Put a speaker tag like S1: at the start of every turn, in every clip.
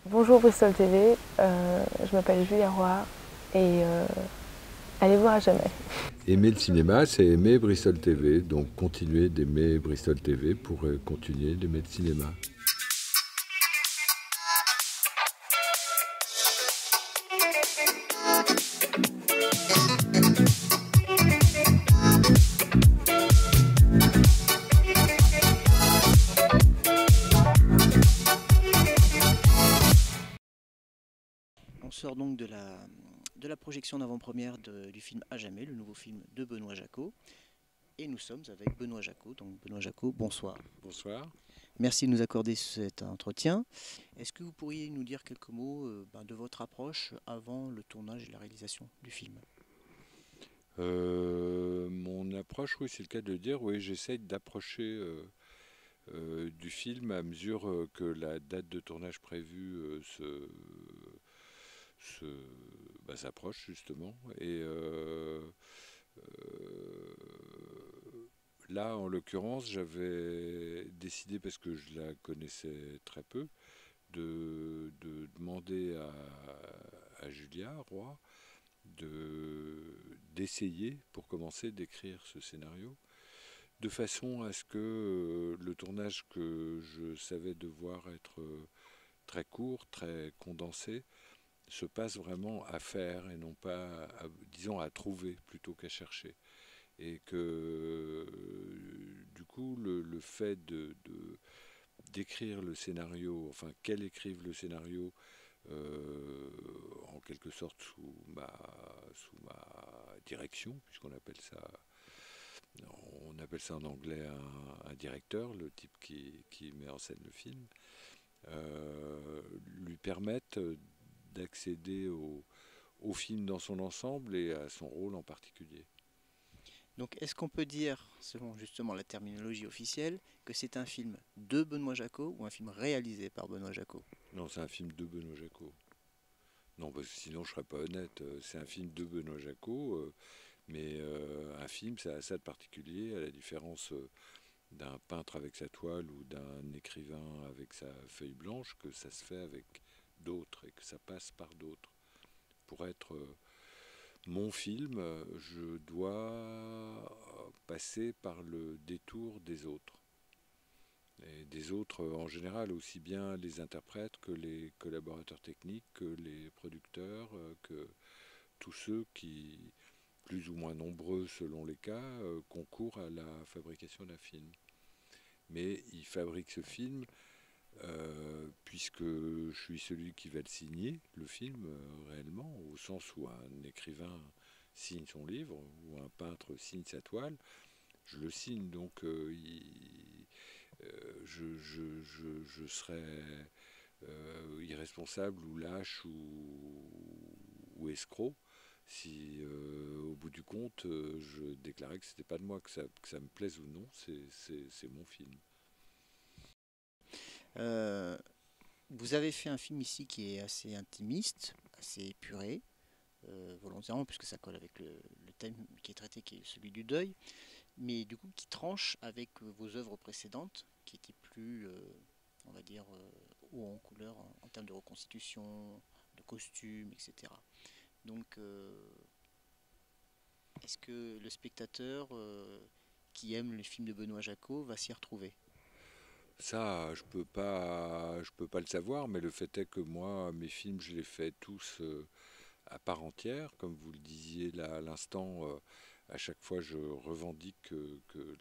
S1: Bonjour Bristol TV, je m'appelle Julia Roy et allez voir à jamais.
S2: Aimer le cinéma, c'est aimer Bristol TV, donc continuer d'aimer Bristol TV pour continuer d'aimer le cinéma.
S3: On sort donc de la projection d'avant-première du film À jamais, le nouveau film de Benoît Jacot. Et nous sommes avec Benoît Jacot. Donc Benoît Jacot, bonsoir.
S2: Bonsoir.
S3: Merci de nous accorder cet entretien. Est-ce que vous pourriez nous dire quelques mots de votre approche avant le tournage et la réalisation du film?
S2: Mon approche, oui, c'est le cas de dire, oui, j'essaye d'approcher du film à mesure que la date de tournage prévue se, s'approche justement. Et là, en l'occurrence, j'avais décidé, parce que je la connaissais très peu, de demander à Julia Roy d'essayer, pour commencer, d'écrire ce scénario, de façon à ce que le tournage que je savais devoir être très court, très condensé, se passe vraiment à faire et non pas, disons, à trouver plutôt qu'à chercher. Et que du coup, le fait d'écrire le scénario, enfin qu'elle écrive le scénario en quelque sorte sous ma direction, puisqu'on appelle ça, on appelle ça en anglais un directeur, le type qui met en scène le film, lui permettent d'accéder au film dans son ensemble et à son rôle en particulier.
S3: Donc est-ce qu'on peut dire, selon justement la terminologie officielle, que c'est un film de Benoît Jacot ou un film réalisé par Benoît Jacot?
S2: Non, c'est un film de Benoît Jacot. Non, parce que sinon je serais pas honnête. C'est un film de Benoît Jacot, mais un film, ça a ça de particulier, à la différence d'un peintre avec sa toile ou d'un écrivain avec sa feuille blanche, que ça se fait avec d'autres et que ça passe par d'autres. Pour être mon film, je dois passer par le détour des autres. Et des autres en général, aussi bien les interprètes que les collaborateurs techniques, que les producteurs, que tous ceux qui, plus ou moins nombreux selon les cas, concourent à la fabrication d'un film. Mais il fabrique ce film puisque je suis celui qui va le signer, le film, réellement, au sens où un écrivain signe son livre ou un peintre signe sa toile. Je le signe, donc je serais irresponsable ou lâche ou escroc si au bout du compte je déclarais que c'était pas de moi, que ça me plaise ou non, c'est mon film.
S3: Euh, Vous avez fait un film ici qui est assez intimiste, assez épuré, volontairement, puisque ça colle avec le thème qui est traité, qui est celui du deuil, mais du coup qui tranche avec vos œuvres précédentes, qui étaient plus, on va dire, haut en couleur en termes de reconstitution, de costumes, etc. Donc, est-ce que le spectateur qui aime les films de Benoît Jacot va s'y retrouver?
S2: Ça, je peux pas le savoir, mais le fait est que moi, mes films, je les fais tous à part entière, comme vous le disiez là à l'instant. À chaque fois, je revendique que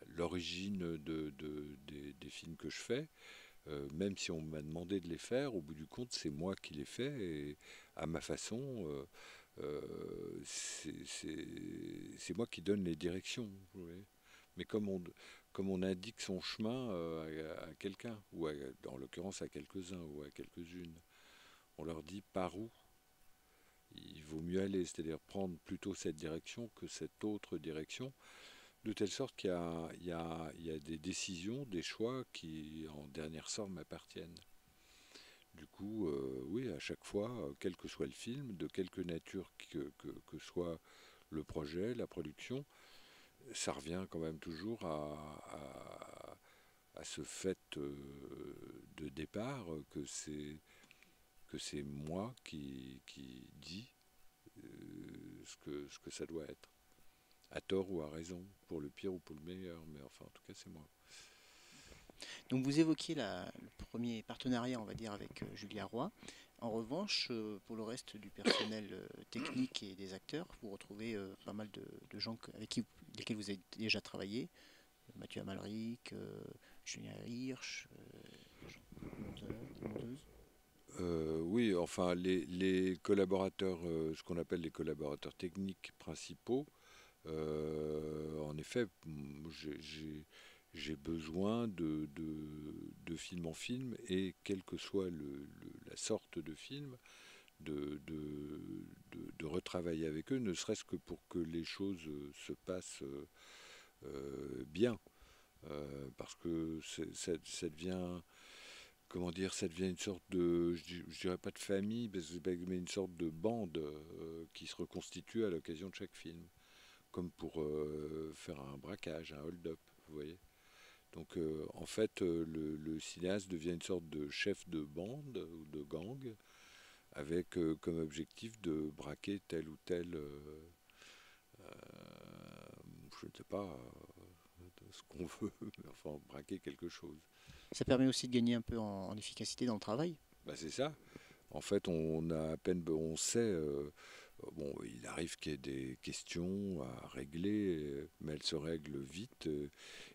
S2: l'origine des films que je fais, même si on m'a demandé de les faire, au bout du compte, c'est moi qui les fais et à ma façon. C'est moi qui donne les directions. Vous voyez. Mais comme on indique son chemin à quelqu'un, en l'occurrence à quelques-uns ou à quelques-unes, on leur dit par où il vaut mieux aller, c'est-à-dire prendre plutôt cette direction que cette autre direction, de telle sorte il y a des décisions, des choix qui en dernier ressort m'appartiennent. Du coup, oui, à chaque fois, quel que soit le film, de quelque nature que soit le projet, la production, ça revient quand même toujours à ce fait de départ que c'est moi qui dis ce que ça doit être, à tort ou à raison, pour le pire ou pour le meilleur, mais enfin en tout cas c'est moi.
S3: Donc vous évoquiez le premier partenariat, on va dire, avec Julia Roy. En revanche, pour le reste du personnel technique et des acteurs, vous retrouvez pas mal de gens lesquels vous avez déjà travaillé. Mathieu Amalric, Julien Hirsch, monteuses.
S2: Oui, enfin les collaborateurs, ce qu'on appelle les collaborateurs techniques principaux, en effet, j'ai besoin de film en film, et quelle que soit la sorte de film, de retravailler avec eux, ne serait-ce que pour que les choses se passent bien. Parce que ça devient, comment dire, ça devient une sorte de, je dirais pas de famille, mais une sorte de bande qui se reconstitue à l'occasion de chaque film, comme pour faire un braquage, un hold-up, vous voyez. Donc en fait, le cinéaste devient une sorte de chef de bande ou de gang, avec comme objectif de braquer tel ou tel, je ne sais pas, ce qu'on veut, mais enfin braquer quelque chose.
S3: Ça permet aussi de gagner un peu en efficacité dans le travail.
S2: Bah, c'est ça. En fait, on a à peine, on sait, bon, il arrive qu'il y ait des questions à régler, mais elles se règlent vite,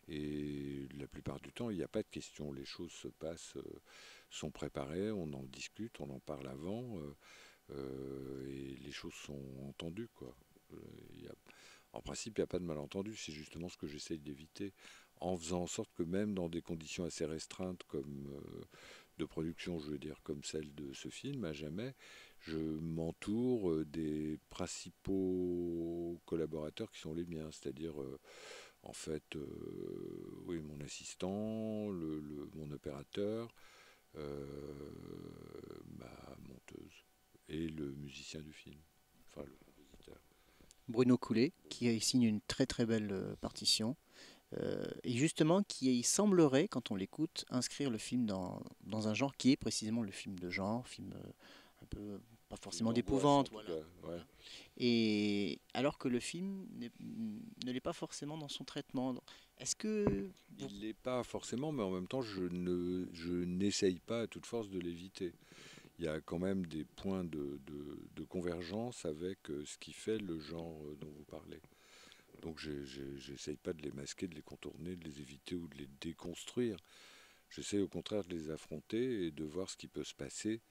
S2: et la plupart du temps, il n'y a pas de questions. Les choses se passent, sont préparées, on en discute, on en parle avant, et les choses sont entendues, quoi. Euh, il y a- En principe, il n'y a pas de malentendu. C'est justement ce que j'essaye d'éviter, en faisant en sorte que même dans des conditions assez restreintes, comme de production, je veux dire, comme celle de ce film, à jamais, je m'entoure des principaux collaborateurs qui sont les miens, c'est-à-dire en fait, oui, mon assistant, mon opérateur, euh, ma monteuse et le musicien du film, enfin le compositeur.
S3: Bruno Coulet, qui signe une très très belle partition, et justement qui semblerait, quand on l'écoute, inscrire le film dans un genre qui est précisément le film de genre, film un peu, pas forcément
S2: D'angoisse en
S3: d'épouvante,
S2: tout
S3: voilà.
S2: cas, ouais.
S3: Voilà. Et alors que le film ne l'est pas forcément dans son traitement. Est-ce que
S2: Il l'est pas forcément, mais en même temps, je n'essaye pas à toute force de l'éviter. Il y a quand même des points de convergence avec ce qui fait le genre dont vous parlez. Donc j'essaye pas de les masquer, de les contourner, de les éviter ou de les déconstruire. J'essaye au contraire de les affronter et de voir ce qui peut se passer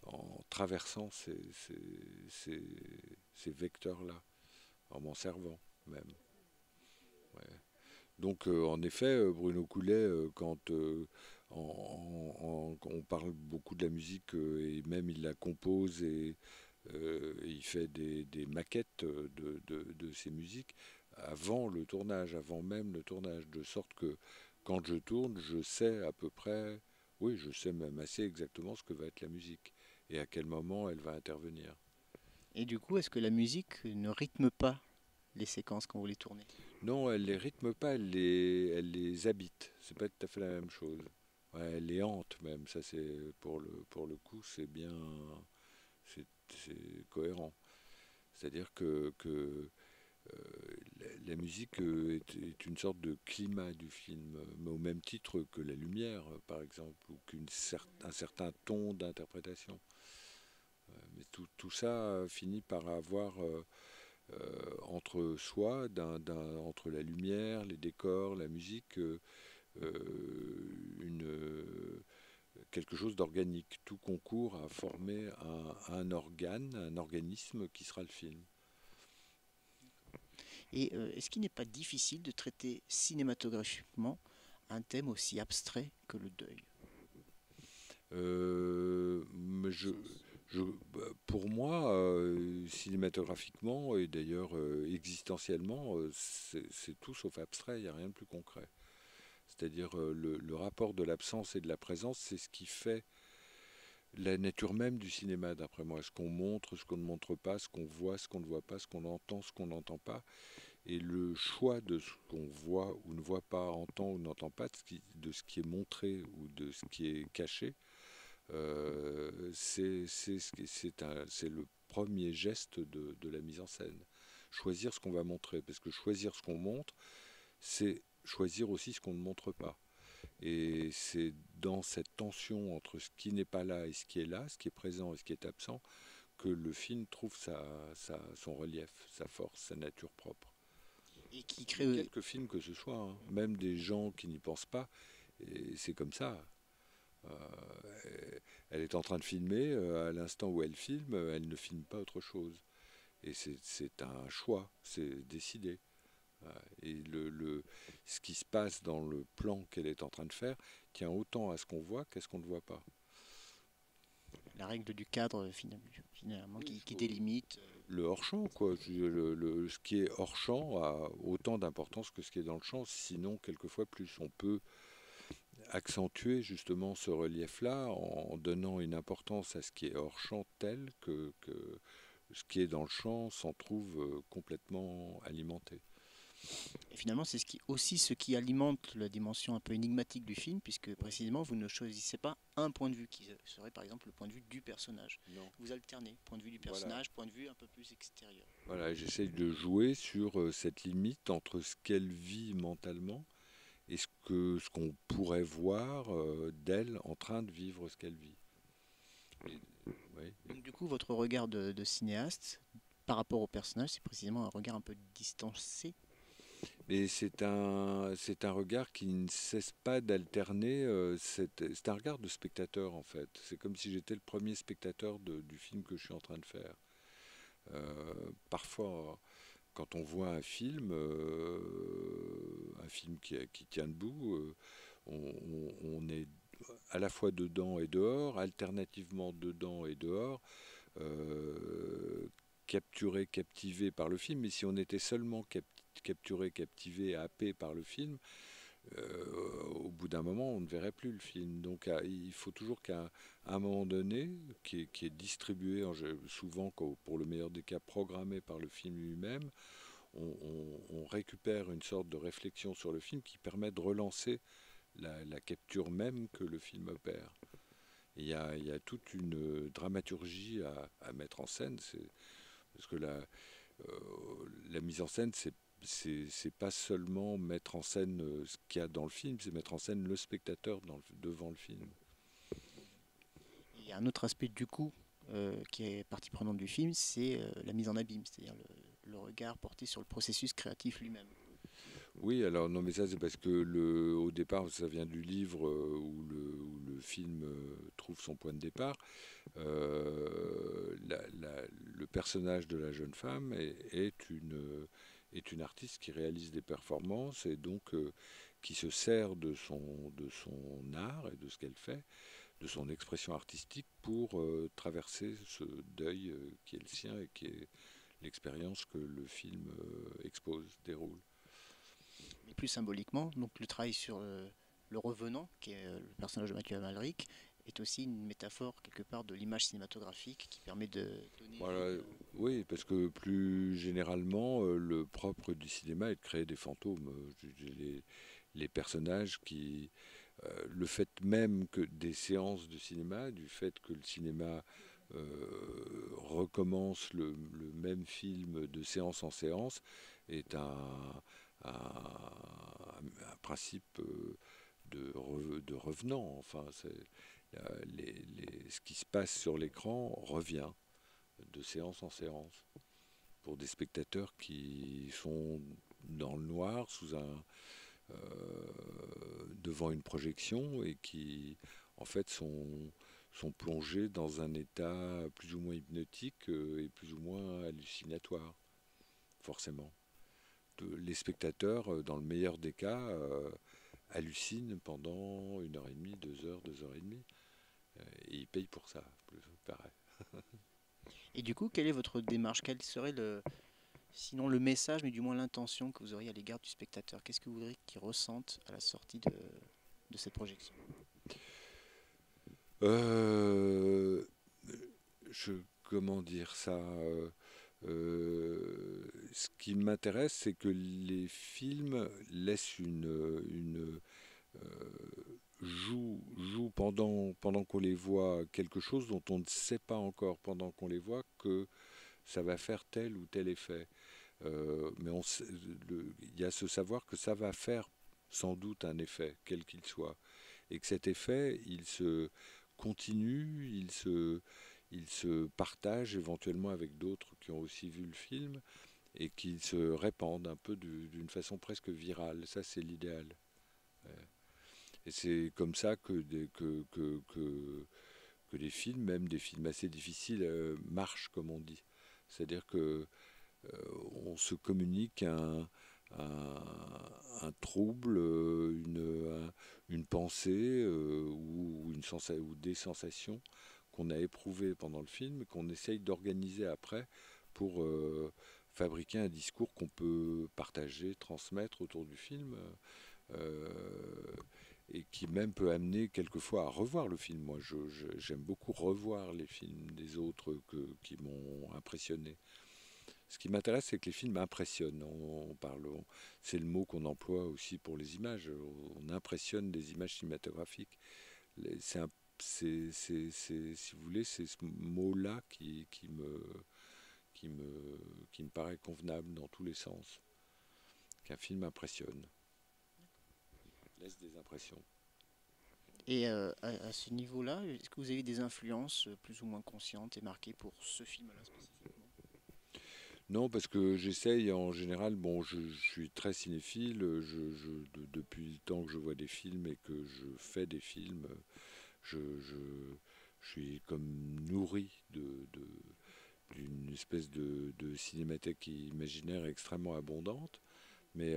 S2: en traversant ces vecteurs-là, en m'en servant même. Ouais. Donc en effet, Bruno Coulet, quand on parle beaucoup de la musique, et même il la compose, et il fait des maquettes de ses musiques avant le tournage, avant même le tournage, de sorte que quand je tourne, je sais à peu près, oui, je sais même assez exactement ce que va être la musique et à quel moment elle va intervenir.
S3: et du coup, est-ce que la musique ne rythme pas les séquences quand vous les tournez?
S2: Non, elle les rythme pas, elle les habite. C'est pas tout à fait la même chose. Ouais, elle les hante même. Ça, c'est pour le coup, c'est bien, c'est cohérent. C'est-à-dire que la musique est une sorte de climat du film, mais au même titre que la lumière, par exemple, ou un certain ton d'interprétation. Mais tout ça finit par avoir entre soi, entre la lumière, les décors, la musique, quelque chose d'organique. Tout concourt à former un organe, un organisme qui sera le film.
S3: Et est-ce qu'il n'est pas difficile de traiter cinématographiquement un thème aussi abstrait que le deuil?
S2: Mais
S3: Sens.
S2: pour moi, cinématographiquement et d'ailleurs existentiellement, c'est tout sauf abstrait, il n'y a rien de plus concret. C'est-à-dire le rapport de l'absence et de la présence, c'est ce qui fait la nature même du cinéma, d'après moi. Ce qu'on montre, ce qu'on ne montre pas, ce qu'on voit, ce qu'on ne voit pas, ce qu'on entend, ce qu'on n'entend pas. Et le choix de ce qu'on voit ou ne voit pas, entend ou n'entend pas, de ce qui est montré ou de ce qui est caché, c'est le premier geste de la mise en scène. Choisir ce qu'on va montrer, parce que choisir ce qu'on montre, c'est choisir aussi ce qu'on ne montre pas. Et c'est dans cette tension entre ce qui n'est pas là et ce qui est là, ce qui est présent et ce qui est absent, que le film trouve son relief, sa force, sa nature propre.
S3: Et qui
S2: Mais
S3: crée.
S2: quelques films que ce soit, hein, même des gens qui n'y pensent pas, et c'est comme ça. Elle est en train de filmer, à l'instant où elle filme, elle ne filme pas autre chose. Et c'est un choix, c'est décidé. Et ce qui se passe dans le plan qu'elle est en train de faire tient autant à ce qu'on voit qu'à ce qu'on ne voit pas.
S3: La règle du cadre, finalement,
S2: Oui,
S3: qui délimite.
S2: Le hors-champ, quoi. Ce qui est hors-champ a autant d'importance que ce qui est dans le champ, sinon quelquefois plus. On peut accentuer justement ce relief-là en donnant une importance à ce qui est hors-champ tel que ce qui est dans le champ s'en trouve complètement alimenté.
S3: Et finalement, c'est aussi ce qui alimente la dimension un peu énigmatique du film, puisque précisément, vous ne choisissez pas un point de vue qui serait par exemple le point de vue du personnage.
S2: Non.
S3: Vous alternez, point de vue du personnage, point de vue un peu plus extérieur.
S2: Voilà, j'essaye de jouer sur cette limite entre ce qu'elle vit mentalement et ce qu'on pourrait voir d'elle en train de vivre ce qu'elle vit. Et, ouais.
S3: Donc du coup, votre regard de cinéaste par rapport au personnage, c'est précisément un regard un peu distancé.
S2: Mais c'est un regard qui ne cesse pas d'alterner. C'est un regard de spectateur en fait. C'est comme si j'étais le premier spectateur du film que je suis en train de faire. Parfois, quand on voit un film qui tient debout, on est à la fois dedans et dehors, alternativement dedans et dehors, capturé, captivé par le film. Mais si on était seulement capturé, captivé, happé par le film, au bout d'un moment, on ne verrait plus le film. Donc il faut toujours qu'à un moment donné, qui est distribué, souvent pour le meilleur des cas, programmé par le film lui-même, on récupère une sorte de réflexion sur le film qui permet de relancer la capture même que le film opère. Il y a toute une dramaturgie à mettre en scène, parce que la mise en scène, c'est pas seulement mettre en scène ce qu'il y a dans le film, c'est mettre en scène le spectateur devant le film.
S3: Il y a un autre aspect du coup qui est partie prenante du film, c'est la mise en abîme, c'est-à-dire le regard porté sur le processus créatif lui-même.
S2: Oui, alors non, mais ça c'est parce que au départ, ça vient du livre où le film trouve son point de départ. Le personnage de la jeune femme est une artiste qui réalise des performances et donc qui se sert de son art et de ce qu'elle fait, de son expression artistique pour traverser ce deuil qui est le sien et qui est l'expérience que le film déroule.
S3: Mais plus symboliquement, donc le travail sur le revenant, qui est le personnage de Mathieu Amalric, est aussi une métaphore quelque part de l'image cinématographique qui permet de donner
S2: Voilà,
S3: vie.
S2: oui, parce que plus généralement, le propre du cinéma est de créer des fantômes. Les personnages le fait même que des séances de cinéma, du fait que le cinéma recommence le même film de séance en séance, est un principe de revenant. Enfin, ce qui se passe sur l'écran revient de séance en séance pour des spectateurs qui sont dans le noir devant une projection et qui en fait sont plongés dans un état plus ou moins hypnotique et plus ou moins hallucinatoire, forcément. Les spectateurs, dans le meilleur des cas, hallucinent pendant 1 heure et demie, 2 heures, 2 heures et demie, et ils payent pour ça, pareil.
S3: Et du coup, quelle est votre démarche? Quel serait sinon le message, mais du moins l'intention que vous auriez à l'égard du spectateur? Qu'est-ce que vous voudriez qu'il ressente à la sortie de cette projection?
S2: Euh, comment dire ça Ce qui m'intéresse, c'est que les films laissent jouent pendant qu'on les voit quelque chose dont on ne sait pas encore pendant qu'on les voit que ça va faire tel ou tel effet. Mais il y a ce savoir que ça va faire sans doute un effet, quel qu'il soit, et que cet effet, il se continue, il se partage éventuellement avec d'autres qui ont aussi vu le film, et qu'il se répande un peu d'une façon presque virale. Ça, c'est l'idéal. Et c'est comme ça que les films, même des films assez difficiles, marchent, comme on dit. C'est-à-dire que on se communique un, un trouble, une pensée ou des sensations qu'on a éprouvées pendant le film, qu'on essaye d'organiser après pour fabriquer un discours qu'on peut partager, transmettre autour du film. Et qui même peut amener quelquefois à revoir le film. Moi, j'aime beaucoup revoir les films des autres qui m'ont impressionné. Ce qui m'intéresse, c'est que les films impressionnent. C'est le mot qu'on emploie aussi pour les images. On impressionne des images cinématographiques. C'est si vous voulez, c'est ce mot-là qui me paraît convenable dans tous les sens. Qu'un film impressionne, laisse des impressions.
S3: Et à ce niveau-là, est-ce que vous avez des influences plus ou moins conscientes et marquées pour ce film-là spécifiquement?
S2: Non, parce que j'essaye en général, bon, je suis très cinéphile, depuis le temps que je vois des films et que je fais des films, je suis comme nourri d'une espèce de cinémathèque imaginaire extrêmement abondante. Mais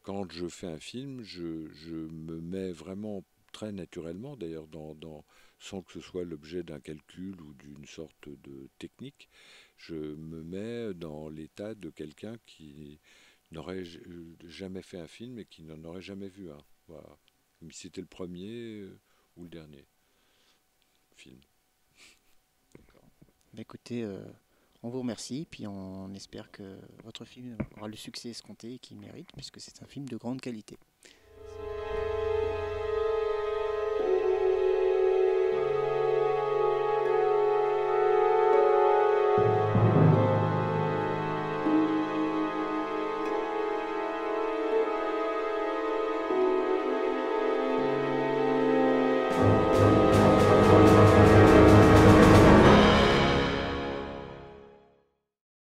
S2: quand je fais un film, je me mets vraiment très naturellement, d'ailleurs, sans que ce soit l'objet d'un calcul ou d'une sorte de technique, je me mets dans l'état de quelqu'un qui n'aurait jamais fait un film et qui n'en aurait jamais vu un. Voilà. Comme si c'était le premier ou le dernier film.
S3: Bah, écoutez, on vous remercie, puis on espère que votre film aura le succès escompté et qu'il mérite, puisque c'est un film de grande qualité.